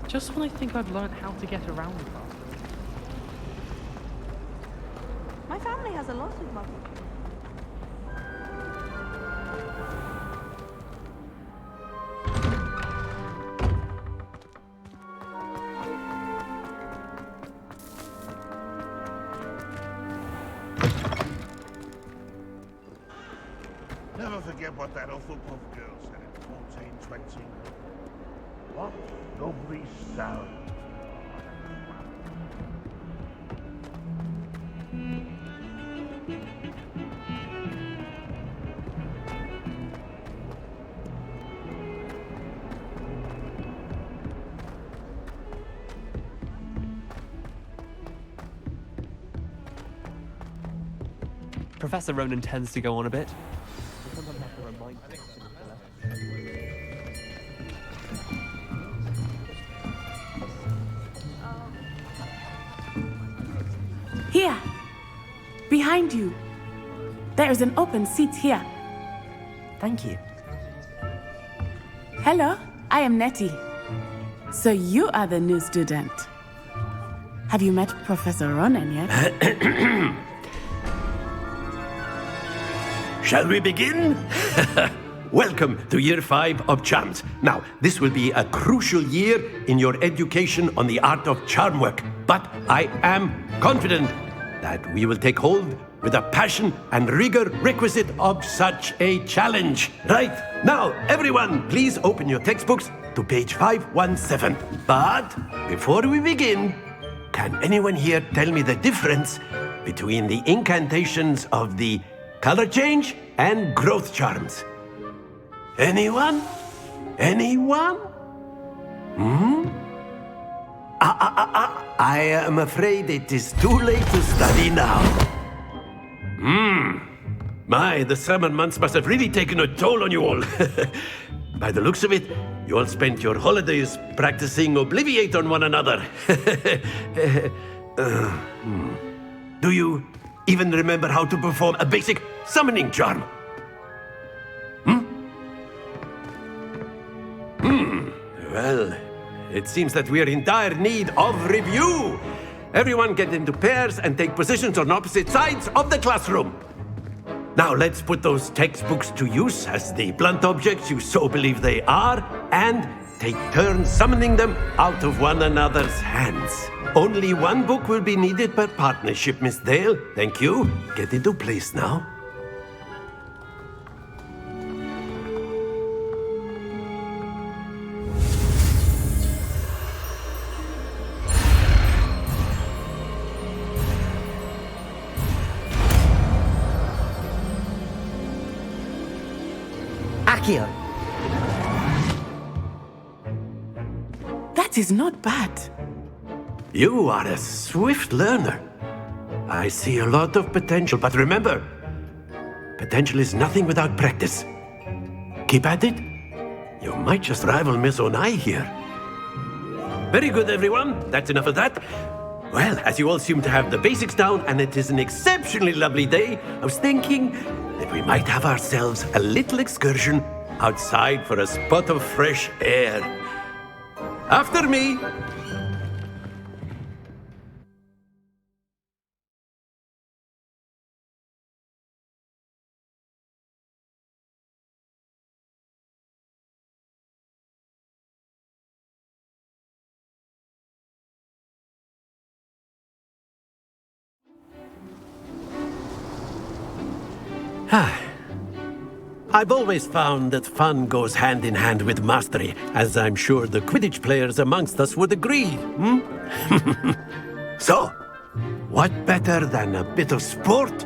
Just when I think I've learned how to get around the castle. My family has a lot of money. Never forget what that Hufflepuff girl said in 1420. What lovely sound. Professor Ronan tends to go on a bit. Here! Behind you! There is an open seat here. Thank you. Hello, I am Nettie. So you are the new student. Have you met Professor Ronan yet? Shall we begin? Welcome to Year 5 of Charms. Now, this will be a crucial year in your education on the art of charm work, but I am confident that we will take hold with the passion and rigor requisite of such a challenge. Right, now, everyone, please open your textbooks to page 517. But before we begin, can anyone here tell me the difference between the incantations of the color change and growth charms? Anyone? Anyone? I am afraid it is too late to study now. My, the summer months must have really taken a toll on you all. By the looks of it, you all spent your holidays practicing Obliviate on one another. Do you even remember how to perform a basic summoning charm? Well, it seems that we are in dire need of review. Everyone get into pairs and take positions on opposite sides of the classroom. Now let's put those textbooks to use as the blunt objects you so believe they are, and take turns summoning them out of one another's hands. Only one book will be needed per partnership, Miss Dale. Thank you. Get into place now. Accio. That is not bad. You are a swift learner. I see a lot of potential, but remember, potential is nothing without practice. Keep at it. You might just rival Miss Onai here. Very good, everyone. That's enough of that. Well, as you all seem to have the basics down, and it is an exceptionally lovely day, I was thinking that we might have ourselves a little excursion outside for a spot of fresh air. After me. I've always found that fun goes hand in hand with mastery, as I'm sure the Quidditch players amongst us would agree, hmm? So, what better than a bit of sport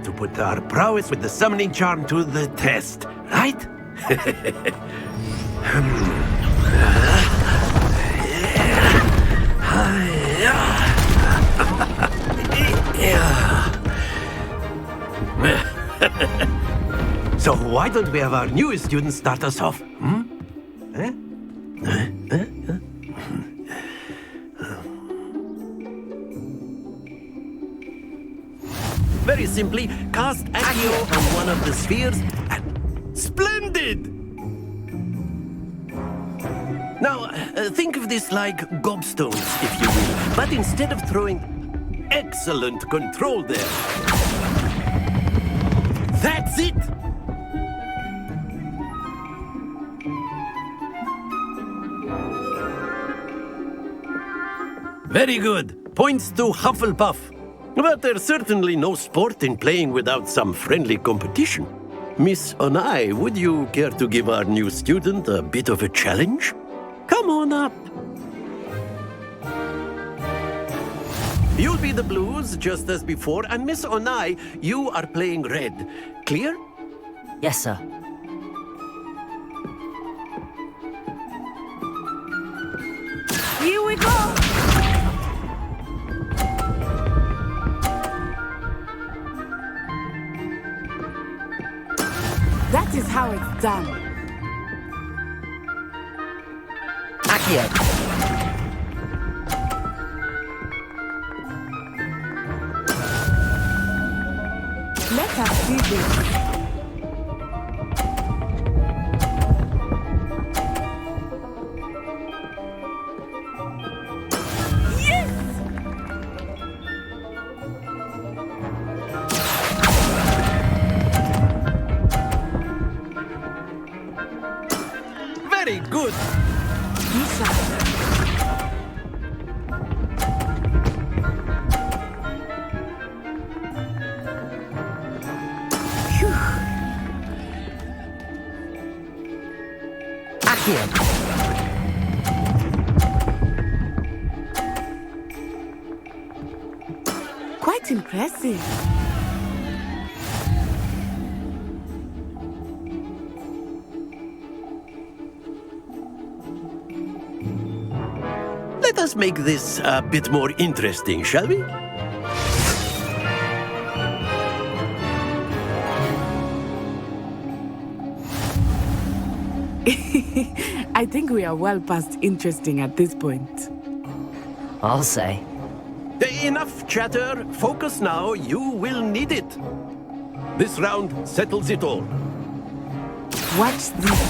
to put our prowess with the summoning charm to the test, right? So why don't we have our newest student start us off? Hmm? Eh? Very simply, cast Accio on one of the spheres and... Splendid! Now, think of this like gobstones, if you will. But instead of throwing... Excellent control there. That's it! Very good. Points to Hufflepuff. But there's certainly no sport in playing without some friendly competition. Miss Onai, would you care to give our new student a bit of a challenge? Come on up. You'll be the blues, just as before, and Miss Onai, you are playing red. Clear? Yes, sir. Here we go! That is how it's done. Accio. Let us see this. Very good. Accio. Quite impressive. Let us make this a bit more interesting, shall we? I think we are well past interesting at this point. I'll say. Enough chatter. Focus now. You will need it. This round settles it all. Watch this.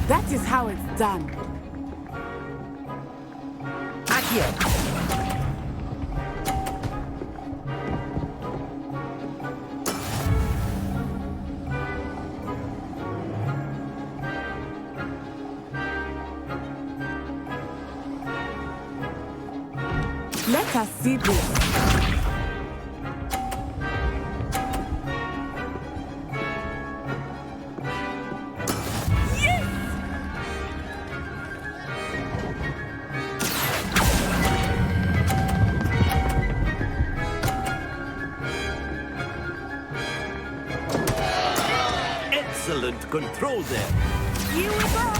That is how it's done. Accio. Let us see this. Excellent control there. Here we go.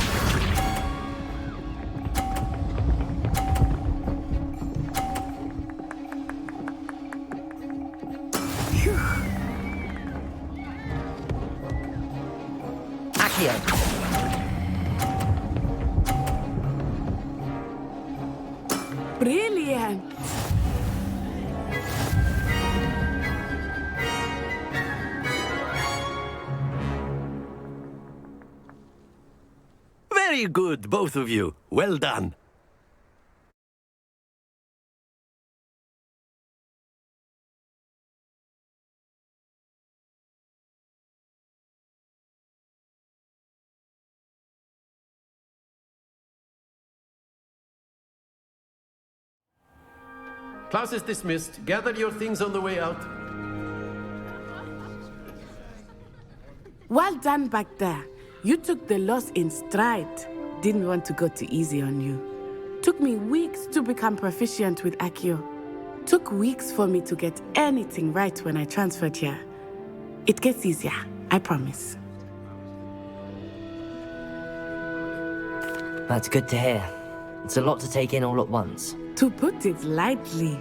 Accio. Brilliant. Very good, both of you. Well done. class is dismissed. Gather your things on the way out. Well done back there. You took the loss in stride. Didn't want to go too easy on you. Took me weeks to become proficient with Accio. Took weeks for me to get anything right when I transferred here. It gets easier, I promise. That's good to hear. It's a lot to take in all at once. To put it lightly,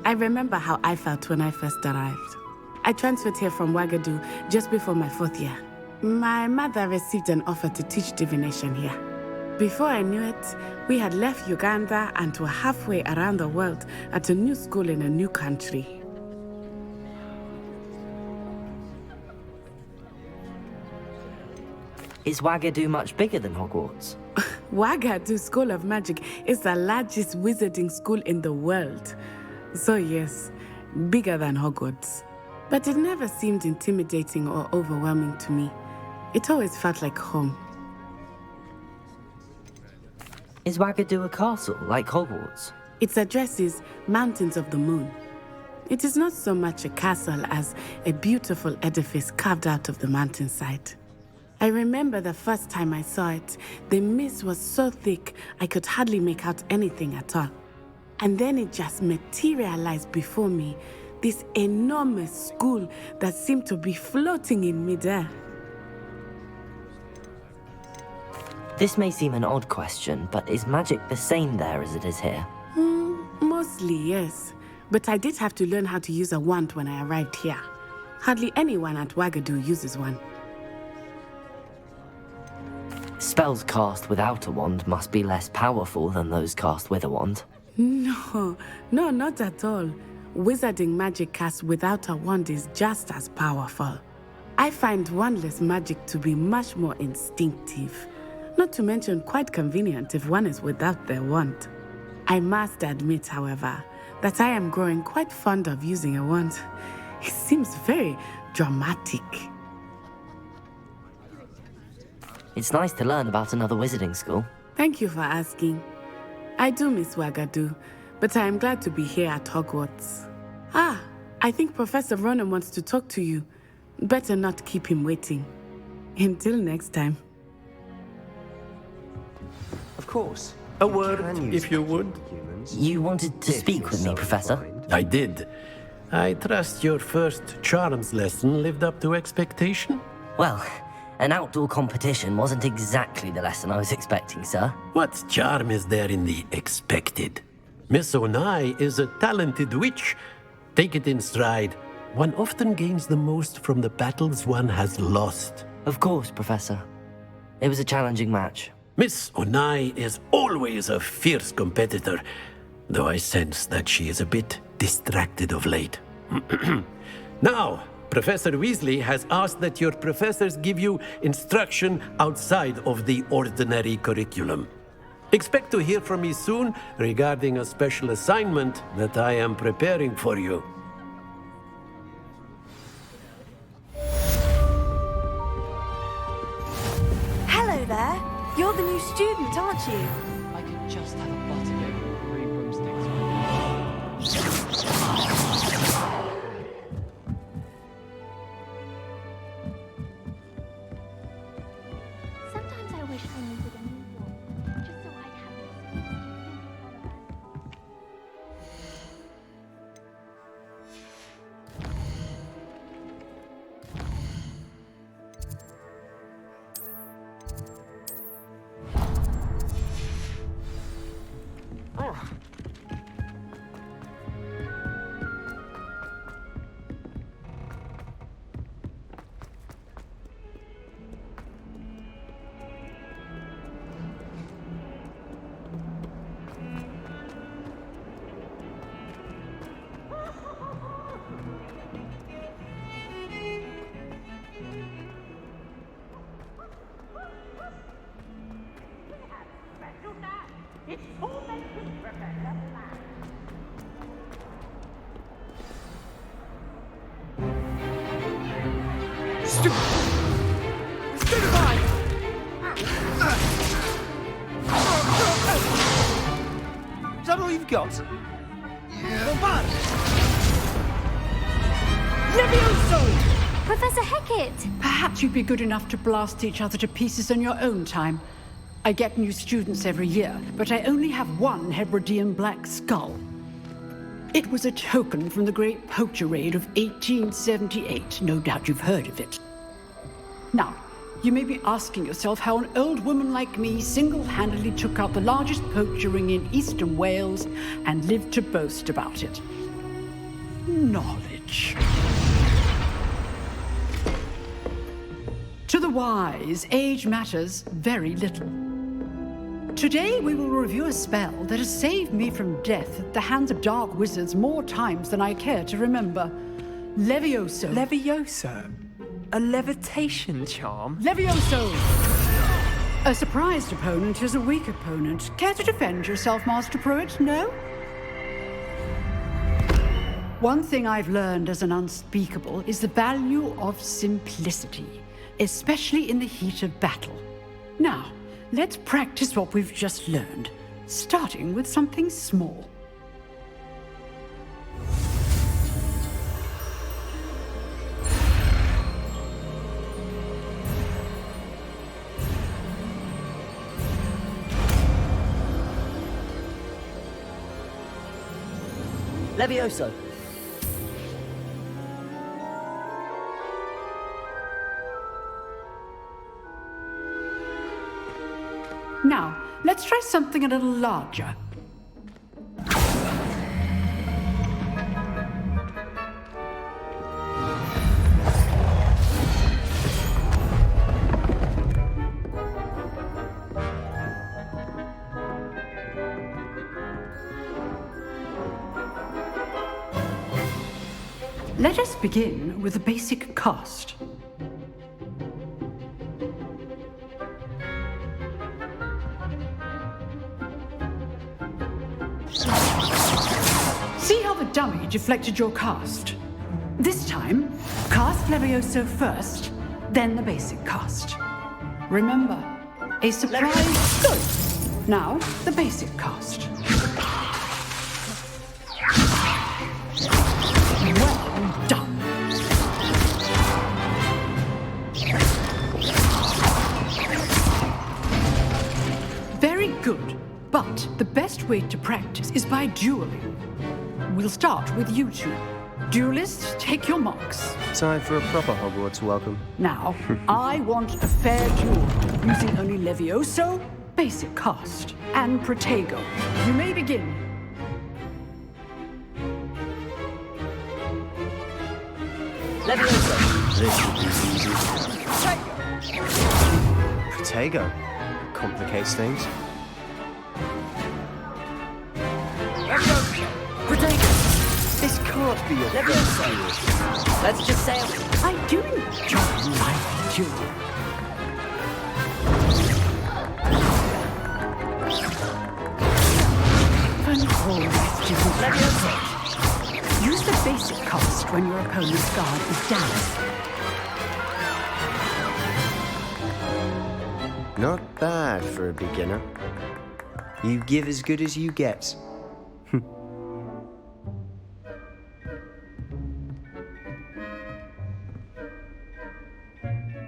I remember how I felt when I first arrived. I transferred here from Wagadu just before my 4th year. My mother received an offer to teach divination here. Before I knew it, we had left Uganda and were halfway around the world at a new school in a new country. Is Wagadu much bigger than Hogwarts? Wagadu School of Magic is the largest wizarding school in the world. So yes, bigger than Hogwarts. But it never seemed intimidating or overwhelming to me. It always felt like home. Is Wagadu a castle, like Hogwarts? Its address is Mountains of the Moon. It is not so much a castle as a beautiful edifice carved out of the mountainside. I remember the first time I saw it, the mist was so thick I could hardly make out anything at all. And then it just materialized before me, this enormous school that seemed to be floating in midair. This may seem an odd question, but is magic the same there as it is here? Mostly, yes. But I did have to learn how to use a wand when I arrived here. Hardly anyone at Wagadu uses one. Spells cast without a wand must be less powerful than those cast with a wand. No, not at all. Wizarding magic cast without a wand is just as powerful. I find wandless magic to be much more instinctive. Not to mention quite convenient if one is without their wand. I must admit, however, that I am growing quite fond of using a wand. It seems very dramatic. It's nice to learn about another wizarding school. Thank you for asking. I do miss Wagadu, but I am glad to be here at Hogwarts. I think Professor Ronan wants to talk to you. Better not keep him waiting. Until next time. Of course. A word, if you would. You wanted to speak with me, Professor? I did. I trust your first charms lesson lived up to expectation? Well, an outdoor competition wasn't exactly the lesson I was expecting, sir. What charm is there in the expected? Miss Onai is a talented witch. Take it in stride. One often gains the most from the battles one has lost. Of course, Professor. It was a challenging match. Miss Onai is always a fierce competitor, though I sense that she is a bit distracted of late. Now, Professor Weasley has asked that your professors give you instruction outside of the ordinary curriculum. Expect to hear from me soon regarding a special assignment that I am preparing for you. Hello there. You're the new student, aren't you? I could just have a buttermilk and 3 broomsticks. Sometimes I wish I needed a new wand, just so I'd have an excuse to think Is that all you've got? Levioso! Professor Hecat! Perhaps you'd be good enough to blast each other to pieces on your own time. I get new students every year, but I only have one Hebridean black skull. It was a token from the Great Poacher Raid of 1878. No doubt you've heard of it. Now, you may be asking yourself how an old woman like me single-handedly took out the largest poacher ring in eastern Wales and lived to boast about it. Knowledge. To the wise, age matters very little. Today we will review a spell that has saved me from death at the hands of dark wizards more times than I care to remember. Levioso. Levioso? A levitation charm? Levioso! A surprised opponent is a weak opponent. Care to defend yourself, Master Pruitt? No? One thing I've learned as an unspeakable is the value of simplicity, especially in the heat of battle. Now, let's practice what we've just learned, starting with something small. Levioso! Now, let's try something a little larger. Let us begin with the basic cast. See how the dummy deflected your cast? This time, cast Levioso first, then the basic cast. Remember, a surprise. Good. Now, the basic cast. Well done. Very good. But the best way to practice is by dueling. We'll start with you two. Duelists, take your marks. Time for a proper Hogwarts welcome. Now, I want a fair duel, using only Levioso, basic cast, and Protego. You may begin. Levioso! This should be easy. Protego. Complicates things. Protego! This can't be your Levioso! Let's just say I do enjoy life duel. Levioso! Use the basic cast when your opponent's guard is down. Not bad for a beginner. You give as good as you get.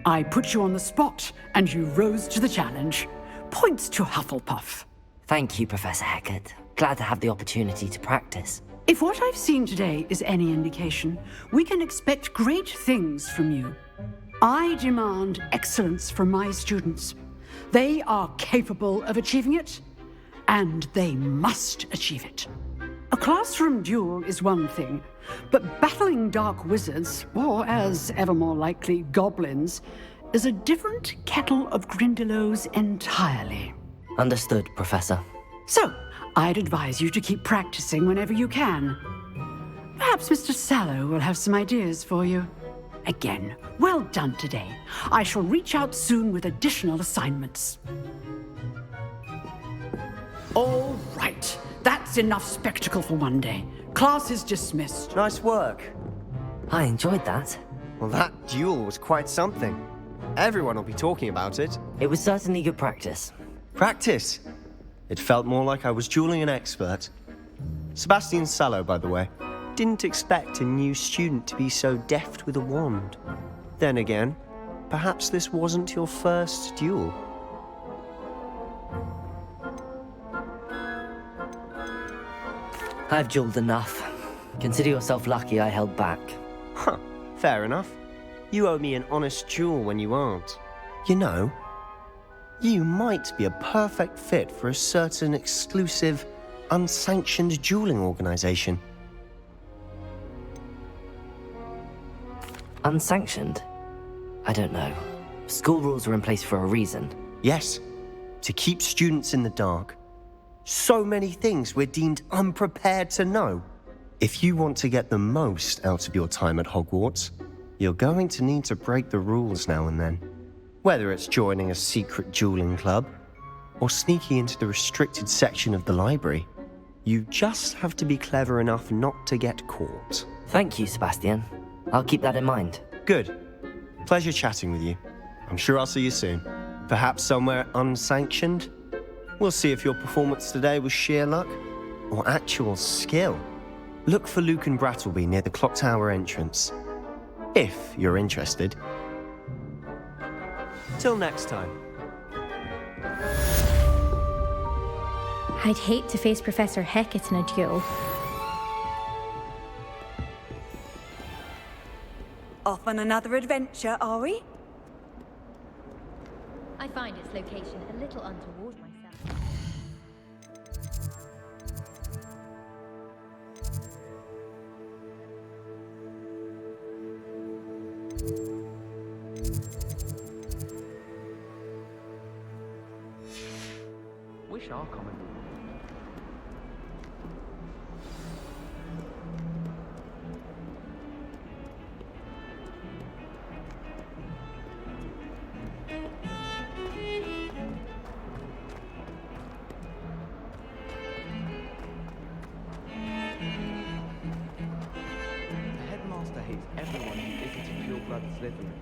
I put you on the spot, and you rose to the challenge. Points to Hufflepuff. Thank you, Professor Hecat. Glad to have the opportunity to practice. If what I've seen today is any indication, we can expect great things from you. I demand excellence from my students. They are capable of achieving it, and they must achieve it. A classroom duel is one thing, but battling dark wizards, or as ever more likely, goblins, is a different kettle of Grindylows entirely. Understood, Professor. So, I'd advise you to keep practicing whenever you can. Perhaps Mr. Sallow will have some ideas for you. Again, well done today. I shall reach out soon with additional assignments. All right. That's enough spectacle for one day. Class is dismissed. Nice work. I enjoyed that. Well, that duel was quite something. Everyone will be talking about it. It was certainly good practice. Practice? It felt more like I was dueling an expert. Sebastian Sallow, by the way. didn't expect a new student to be so deft with a wand. Then again, perhaps this wasn't your first duel. I've dueled enough. Consider yourself lucky I held back. Huh, fair enough. You owe me an honest duel when you aren't. You know, you might be a perfect fit for a certain exclusive, unsanctioned dueling organization. Unsanctioned? I don't know. School rules are in place for a reason. Yes, to keep students in the dark. So many things we're deemed unprepared to know. If you want to get the most out of your time at Hogwarts, you're going to need to break the rules now and then. Whether it's joining a secret dueling club, or sneaking into the restricted section of the library, you just have to be clever enough not to get caught. Thank you, Sebastian. I'll keep that in mind. Good. Pleasure chatting with you. I'm sure I'll see you soon. Perhaps somewhere unsanctioned? We'll see if your performance today was sheer luck or actual skill. Look for Luke and Brattleby near the clock tower entrance, if you're interested. Till next time. I'd hate to face Professor Hecat in a duel. Off on another adventure, are we? I find its location a little untoward myself. Wish our common. The headmaster hates everyone who isn't a pure-blood Slytherin.